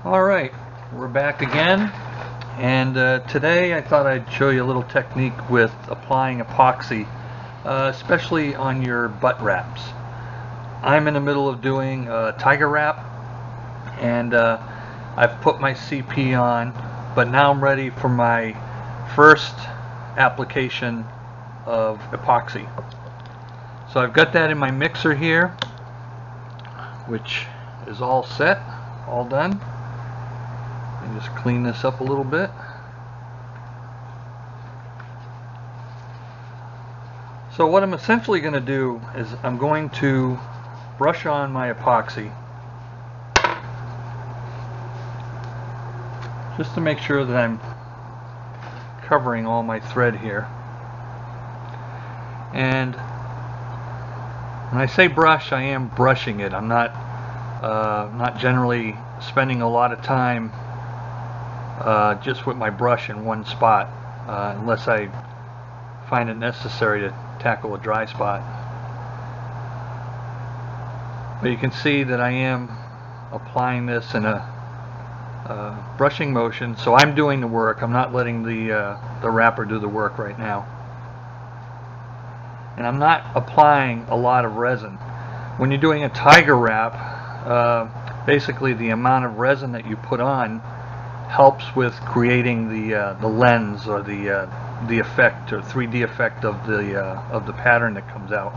Alright, we're back again, and today I thought I'd show you a little technique with applying epoxy, especially on your butt wraps. I'm in the middle of doing a tiger wrap, and I've put my CP on, but now I'm ready for my first application of epoxy. So I've got that in my mixer here, which is all set, all done. Just clean this up a little bit. So what I'm essentially going to do is I'm going to brush on my epoxy just to make sure that I'm covering all my thread here. And when I say brush, I am brushing it. I'm not generally spending a lot of time just with my brush in one spot, unless I find it necessary to tackle a dry spot. But you can see that I am applying this in a brushing motion, so I'm doing the work. I'm not letting the wrapper do the work right now. And I'm not applying a lot of resin. When you're doing a tiger wrap, basically the amount of resin that you put on helps with creating the lens or the effect or 3D effect of the pattern that comes out.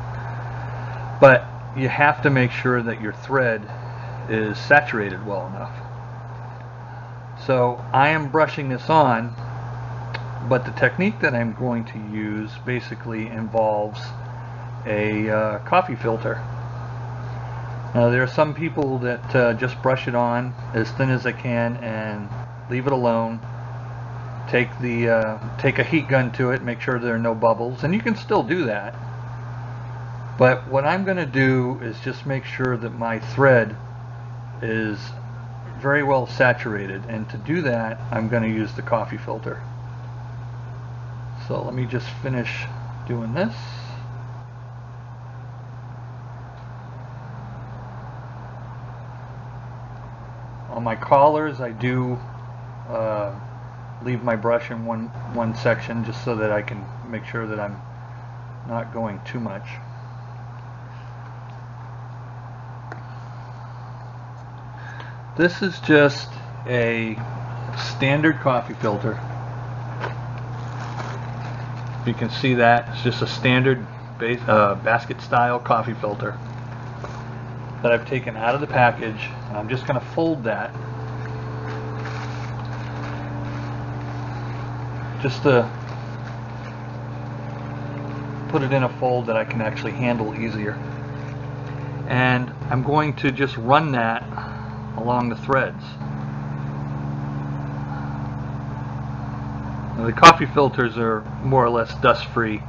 But you have to make sure that your thread is saturated well enough. So I am brushing this on, but the technique that I'm going to use basically involves a coffee filter. Now there are some people that just brush it on as thin as they can and leave it alone. Take a heat gun to it, make sure there are no bubbles, and you can still do that. But what I'm going to do is just make sure that my thread is very well saturated, and to do that I'm going to use the coffee filter. So let me just finish doing this. On my collars I do leave my brush in one section just so that I can make sure that I'm not going too much. This is just a standard coffee filter. You can see that it's just a standard basket style coffee filter that I've taken out of the package, and I'm just going to fold that just to put it in a fold that I can actually handle easier. And I'm going to just run that along the threads. Now, the coffee filters are more or less dust free.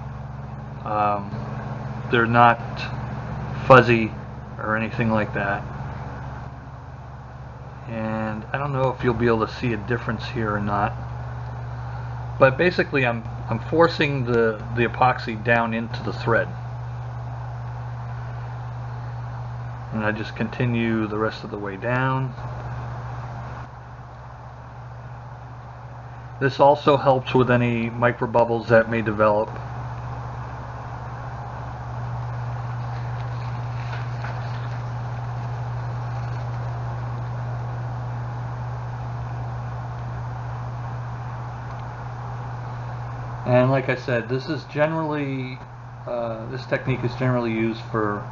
They're not fuzzy or anything like that. And I don't know if you'll be able to see a difference here or not. But basically I'm forcing the epoxy down into the thread. And I just continue the rest of the way down. This also helps with any micro bubbles that may develop. And like I said, this is generally this technique is generally used for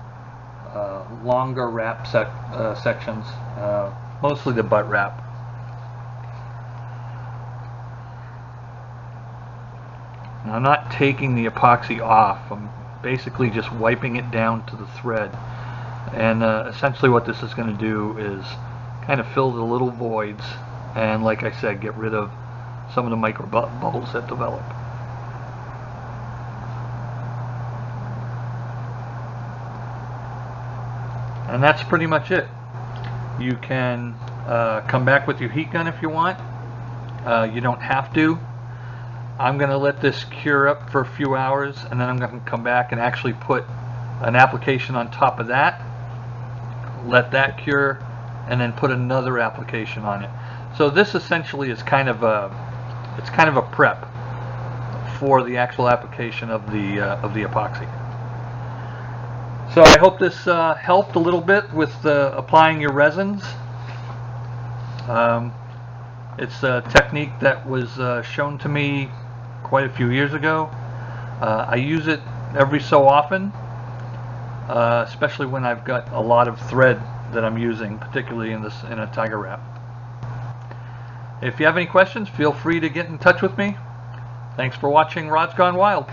longer wrap sections, mostly the butt wrap. Now, I'm not taking the epoxy off. I'm basically just wiping it down to the thread. And essentially what this is going to do is kind of fill the little voids and, like I said, get rid of some of the micro bubbles that develop. And that's pretty much it. You can come back with your heat gun if you want. You don't have to. I'm going to let this cure up for a few hours, and then I'm going to come back and actually put an application on top of that, let that cure, and then put another application on it. So this essentially is kind of a prep for the actual application of the epoxy. So I hope this helped a little bit with applying your resins. It's a technique that was shown to me quite a few years ago. I use it every so often, especially when I've got a lot of thread that I'm using, particularly in a Tiger Wrap. If you have any questions, feel free to get in touch with me. Thanks for watching Rods Gone Wild.